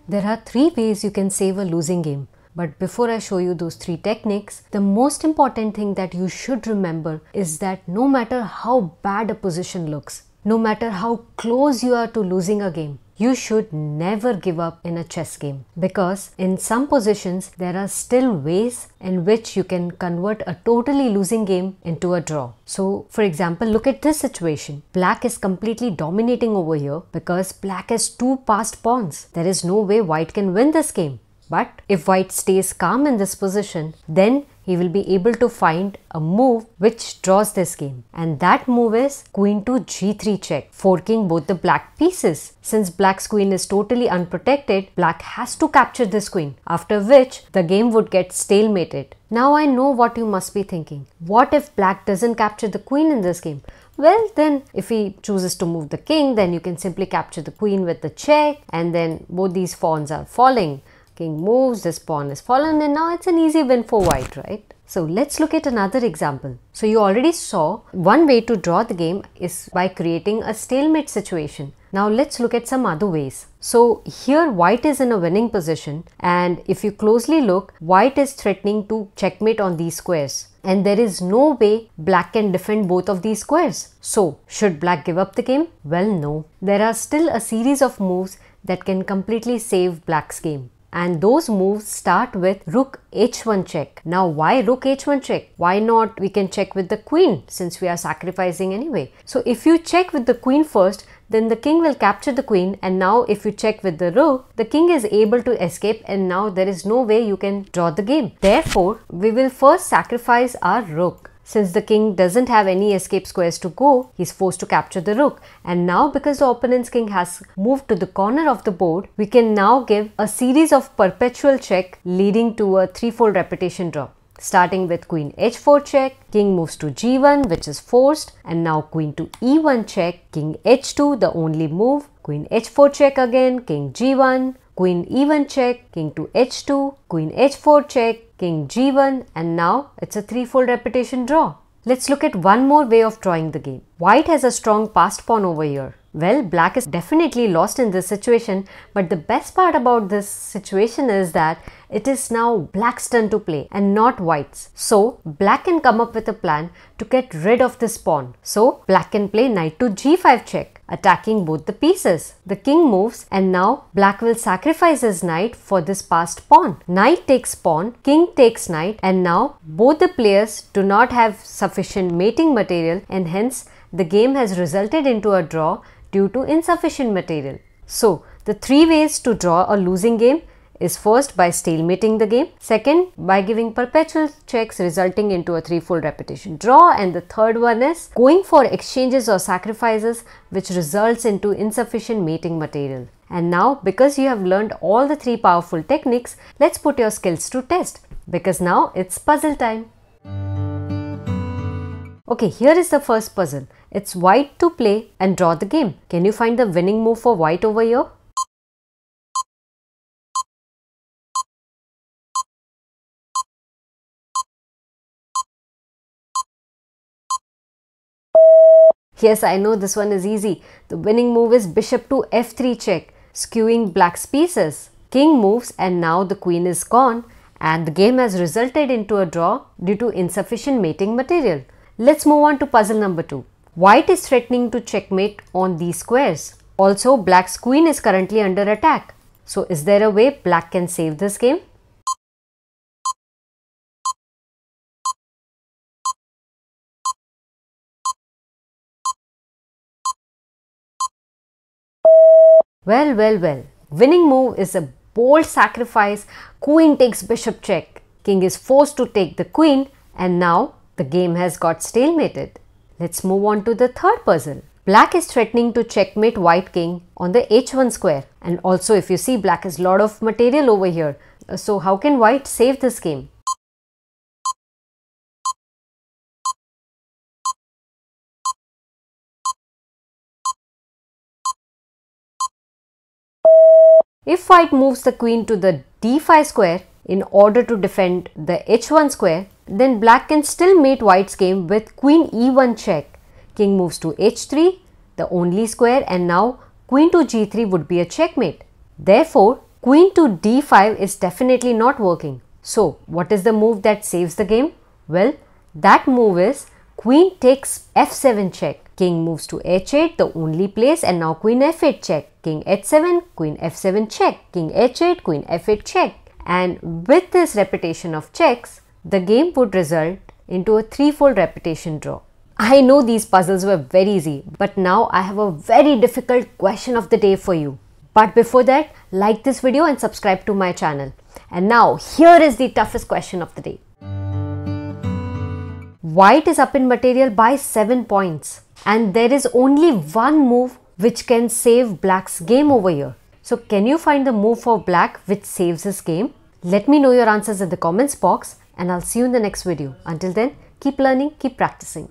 There are 3 ways you can save a losing game. But before I show you those 3 techniques, the most important thing that you should remember is that no matter how bad a position looks, no matter how close you are to losing a game, you should never give up in a chess game, because in some positions there are still ways in which you can convert a totally losing game into a draw. So for example, look at this situation. Black is completely dominating over here because black has 2 passed pawns. There is no way white can win this game. But if white stays calm in this position, then he will be able to find a move which draws this game. And that move is queen to g3 check, forking both the black pieces. Since black's queen is totally unprotected, black has to capture this queen, after which the game would get stalemated. Now I know what you must be thinking. What if black doesn't capture the queen in this game? Well, then if he chooses to move the king, then you can simply capture the queen with the check, and then both these pawns are falling. King moves, this pawn is fallen, and now it's an easy win for white, right? So let's look at another example. So you already saw one way to draw the game is by creating a stalemate situation. Now let's look at some other ways. So here white is in a winning position, and if you closely look, white is threatening to checkmate on these squares. And there is no way black can defend both of these squares. So should black give up the game? Well, no. There are still a series of moves that can completely save black's game. And those moves start with rook h1 check. Now why rook h1 check? Why not we can check with the queen, since we are sacrificing anyway. So if you check with the queen first, then the king will capture the queen, and now if you check with the rook, the king is able to escape, and now there is no way you can draw the game. Therefore, we will first sacrifice our rook. Since the king doesn't have any escape squares to go, he's forced to capture the rook. And now because the opponent's king has moved to the corner of the board, we can now give a series of perpetual check leading to a 3-fold repetition draw. Starting with queen h4 check, king moves to g1, which is forced, and now queen to e1 check, king h2, the only move, queen h4 check again, king g1, queen e1 check, king to h2, queen h4 check, king g1, and now it's a 3-fold repetition draw. Let's look at one more way of drawing the game. White has a strong passed pawn over here. Well, black is definitely lost in this situation, but the best part about this situation is that it is now black's turn to play and not white's. So black can come up with a plan to get rid of this pawn. So black can play knight to g5 check, attacking both the pieces. The king moves, and now black will sacrifice his knight for this passed pawn. Knight takes pawn, king takes knight, and now both the players do not have sufficient mating material, and hence the game has resulted into a draw due to insufficient material. So the 3 ways to draw a losing game is first by stalemating the game, second by giving perpetual checks resulting into a 3-fold repetition draw, and the third one is going for exchanges or sacrifices which results into insufficient mating material. And now because you have learned all the 3 powerful techniques, let's put your skills to test, because now it's puzzle time. Okay, here is the first puzzle. It's white to play and draw the game. Can you find the winning move for white over here? Yes, I know this one is easy. The winning move is bishop to f3 check, skewing black's pieces. King moves, and now the queen is gone, and the game has resulted into a draw due to insufficient mating material. Let's move on to puzzle number 2. White is threatening to checkmate on these squares. Also, black's queen is currently under attack. So is there a way black can save this game? Well. Winning move is a bold sacrifice. Queen takes bishop check. King is forced to take the queen, and now the game has got stalemated. Let's move on to the third puzzle. Black is threatening to checkmate white king on the h1 square. And also if you see, black has a lot of material over here. So how can white save this game? If white moves the queen to the d5 square in order to defend the h1 square, then black can still mate white's game with queen e1 check. King moves to h3, the only square, and now queen to g3 would be a checkmate. Therefore, Queen to d5 is definitely not working. So what is the move that saves the game? Well, that move is queen takes f7 check. King moves to h8, the only place, and now queen f8 check. King h7, queen f7 check. King h8, queen f8 check. And with this repetition of checks, the game would result into a threefold repetition draw. I know these puzzles were very easy, but now I have a very difficult question of the day for you. But before that, like this video and subscribe to my channel. And now, here is the toughest question of the day. White is up in material by 7 points. And there is only one move which can save black's game over here. So can you find the move for black which saves his game? Let me know your answers in the comments box and I'll see you in the next video. Until then, keep learning, keep practicing.